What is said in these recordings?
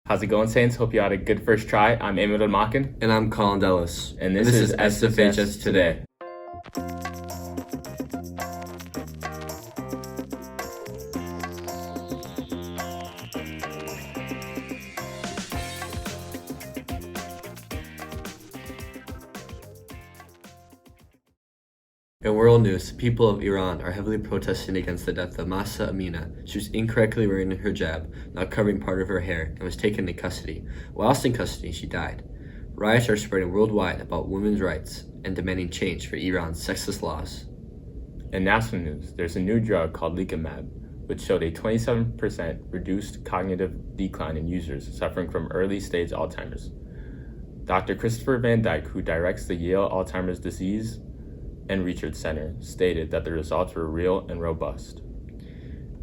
How's it going, Saints? Hope you had a good first try. I'm Emil Makin. And I'm Colin Dellis. And this is SFHS Today. In world news, people of Iran are heavily protesting against the death of Mahsa Amina. She was incorrectly wearing a hijab, not covering part of her hair, and was taken into custody. Whilst in custody, she died. Riots are spreading worldwide about women's rights and demanding change for Iran's sexist laws. In national news, there's a new drug called lecanemab, which showed a 27% reduced cognitive decline in users suffering from early-stage Alzheimer's. Dr. Christopher Van Dyke, who directs the Yale Alzheimer's Disease and Research Center, stated that the results were real and robust.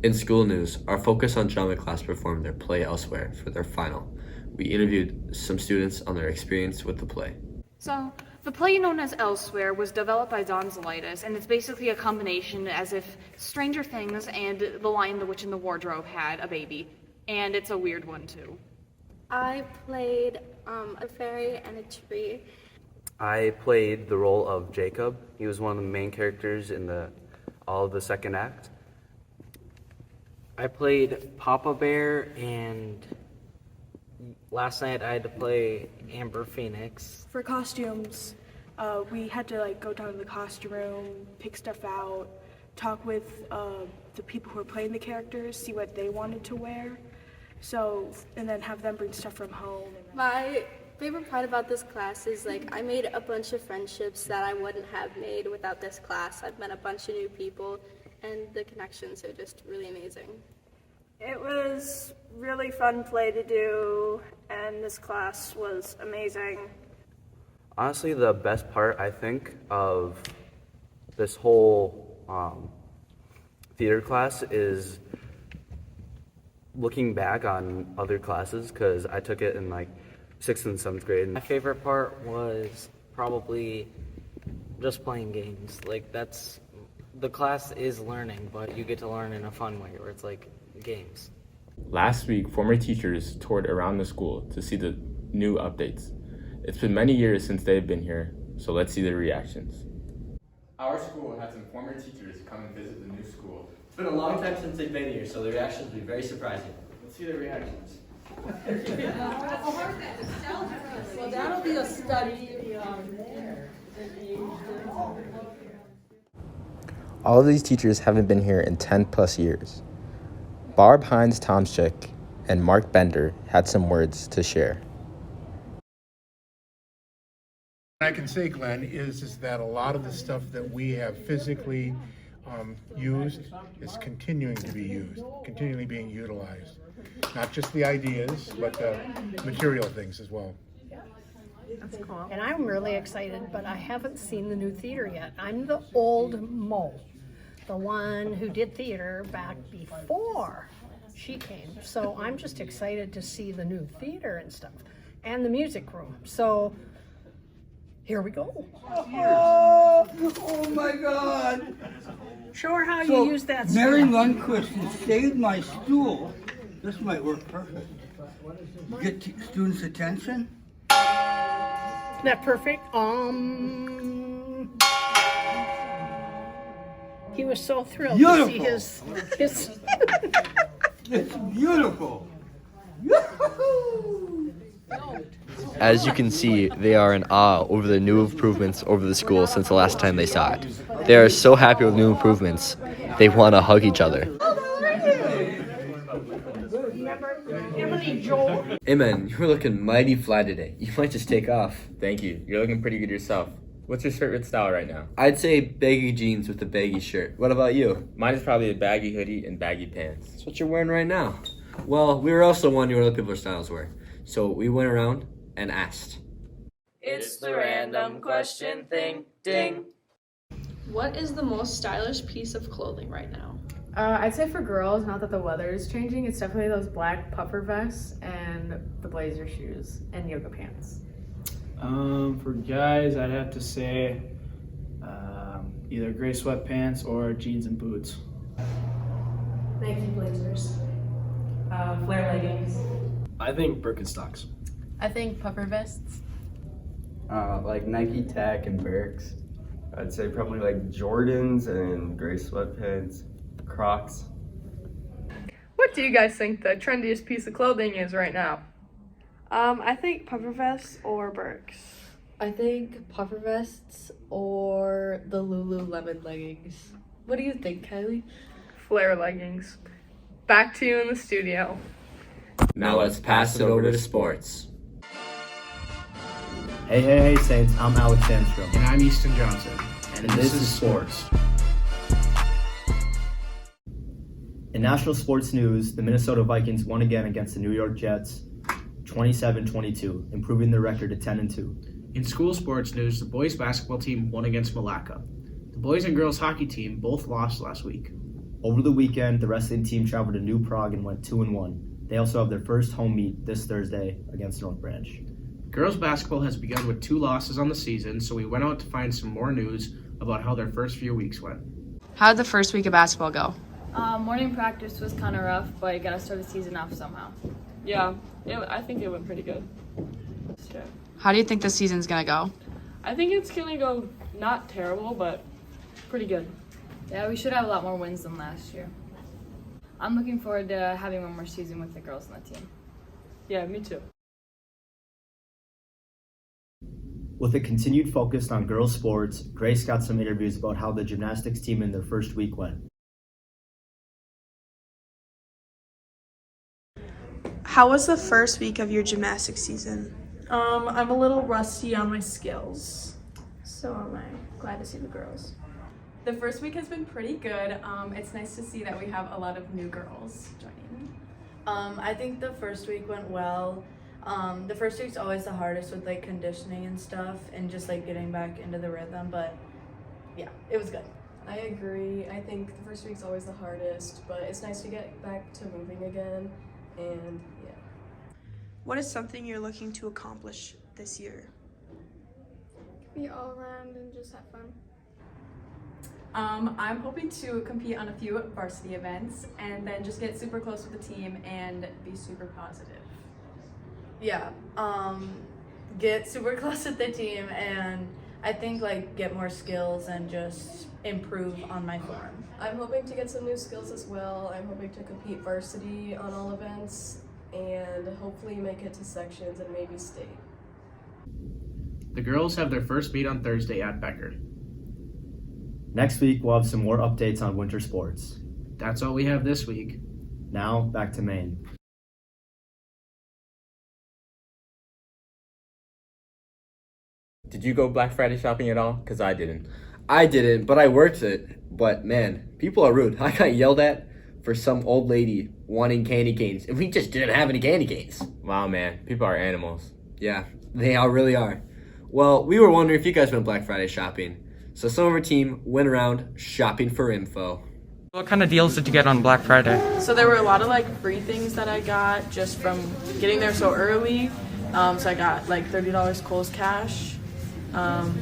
In school news, our Focus on Drama class performed their play Elsewhere for their final. We interviewed some students on their experience with the play. So, the play known as Elsewhere was developed by Don Zolitis, and it's basically a combination as if Stranger Things and The Lion, the Witch, and the Wardrobe had a baby. And it's a weird one, too. I played a fairy and a tree. I played the role of Jacob. He was one of the main characters in all of the second act. I played Papa Bear, and last night I had to play Amber Phoenix. For costumes, we had to go down to the costume room, pick stuff out, talk with the people who were playing the characters, see what they wanted to wear, and then have them bring stuff from home. My favorite part about this class is I made a bunch of friendships that I wouldn't have made without this class. I've met a bunch of new people, and the connections are just really amazing. It was really fun play to do, and this class was amazing. Honestly, the best part, I think, of this whole theater class is looking back on other classes, because I took it in 6th and 7th grade. My favorite part was probably just playing games. The class is learning, but you get to learn in a fun way, where it's games. Last week, former teachers toured around the school to see the new updates. It's been many years since they've been here, so let's see their reactions. Our school had some former teachers come and visit the new school. It's been a long time since they've been here, so the reactions will be very surprising. Let's see their reactions. Well, that'll be a study. All of these teachers haven't been here in 10 plus years. Barb Hines-Tomczyk and Mark Bender had some words to share. What I can say, Glenn, is that a lot of the stuff that we have physically used is continuing to be used, continually being utilized. Not just the ideas, but the material things as well. That's cool. And I'm really excited, but I haven't seen the new theater yet. I'm the old Mo, the one who did theater back before she came. So I'm just excited to see the new theater and stuff, and the music room. So here we go. Oh my God! Show her how you use that. Mary Lundquist has saved my stool. This might work perfect. Get students' attention. Isn't that perfect? He was so thrilled Beautiful. to see his It's beautiful. As you can see, they are in awe over the new improvements over the school since the last time they saw it. They are so happy with new improvements, they want to hug each other. Amen, you're looking mighty fly today. You might just take off. Thank you. You're looking pretty good yourself. What's your favorite style right now? I'd say baggy jeans with a baggy shirt. What about you? Mine is probably a baggy hoodie and baggy pants. That's what you're wearing right now. Well, we were also wondering what other people's styles were. So we went around and asked. It's the random question thing, ding. What is the most stylish piece of clothing right now? I'd say for girls, not that the weather is changing, it's definitely those black puffer vests and the blazer shoes and yoga pants. For guys, I'd have to say either gray sweatpants or jeans and boots. Nike blazers, flare leggings. I think Birkenstocks. I think puffer vests. Like Nike Tech and Birks. I'd say probably like Jordans and gray sweatpants, Crocs. What do you guys think the trendiest piece of clothing is right now? I think puffer vests or Birks. I think puffer vests or the Lululemon leggings. What do you think, Kylie? Flare leggings. Back to you in the studio. Now let's pass it over to sports. Hey, Saints, I'm Alex Sandstrom. And I'm Easton Johnson. And this is sports. In national sports news, the Minnesota Vikings won again against the New York Jets, 27-22, improving their record to 10-2. In school sports news, the boys basketball team won against Malacca. The boys and girls hockey team both lost last week. Over the weekend, the wrestling team traveled to New Prague and went 2-1. They also have their first home meet this Thursday against North Branch. Girls basketball has begun with 2 losses on the season, so we went out to find some more news about how their first few weeks went. How did the first week of basketball go? Morning practice was kind of rough, but you got to start the season off somehow. Yeah, I think it went pretty good. Yeah. How do you think the season's gonna go? I think it's gonna go not terrible, but pretty good. Yeah, we should have a lot more wins than last year. I'm looking forward to having one more season with the girls on the team. Yeah, me too. With a continued focus on girls' sports, Grace got some interviews about how the gymnastics team in their first week went. How was the first week of your gymnastics season? I'm a little rusty on my skills. So am I. Glad to see the girls. The first week has been pretty good. It's nice to see that we have a lot of new girls joining. I think the first week went well. The first week's always the hardest with like conditioning and stuff and just like getting back into the rhythm, but yeah, it was good. I agree. I think the first week's always the hardest, but it's nice to get back to moving again, and yeah. What is something you're looking to accomplish this year? Be all around and just have fun. I'm hoping to compete on a few varsity events and then just get super close with the team and be super positive. Yeah, get super close with the team and I think like get more skills and just improve on my form. I'm hoping to get some new skills as well. I'm hoping to compete varsity on all events and hopefully make it to sections and maybe state. The girls have their first meet on Thursday at Becker. Next week, we'll have some more updates on winter sports. That's all we have this week. Now, back to Maine. Did you go Black Friday shopping at all? Because I didn't. I didn't, but I worked it. But man, people are rude. I got yelled at for some old lady wanting candy canes, and we just didn't have any candy canes. Wow, man. People are animals. Yeah, they all really are. Well, we were wondering if you guys went Black Friday shopping. So some of our team went around shopping for info. What kind of deals did you get on Black Friday? So there were a lot of like free things that I got just from getting there so early. So I got like $30 Kohl's cash,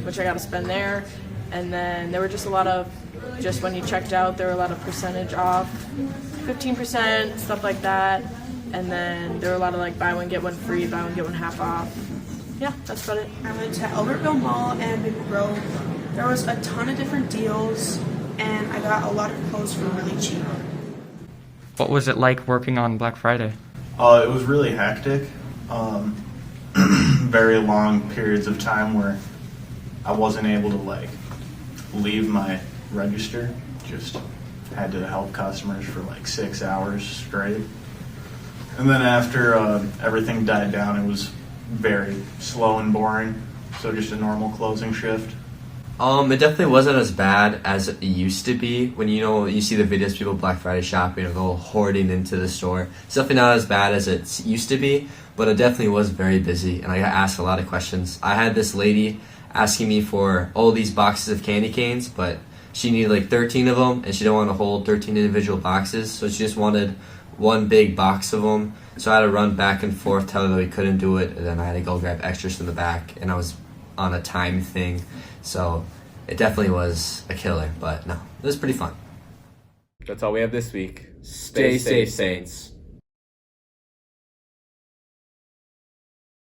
which I got to spend there. And then there were just a lot of, just when you checked out, there were a lot of percentage off, 15%, stuff like that. And then there were a lot of like buy one, get one free, buy one, get one half off. Yeah, that's about it. I went to Albertville Mall and Maple Grove. There was a ton of different deals, and I got a lot of clothes for really cheap. What was it like working on Black Friday? It was really hectic. Very long periods of time where I wasn't able to like leave my register. Just had to help customers for like 6 hours straight. And then after everything died down, it was very slow and boring. So just a normal closing shift. It definitely wasn't as bad as it used to be. When you see the videos of people Black Friday shopping or go hoarding into the store. It's definitely not as bad as it used to be, but it definitely was very busy, and I got asked a lot of questions. I had this lady asking me for all these boxes of candy canes, but she needed like 13 of them, and she didn't want to hold 13 individual boxes, so she just wanted one big box of them. So I had to run back and forth, tell her that we couldn't do it, and then I had to go grab extras from the back, and I was on a time thing. So it definitely was a killer, but no, it was pretty fun. That's all we have this week. Stay safe, Saints.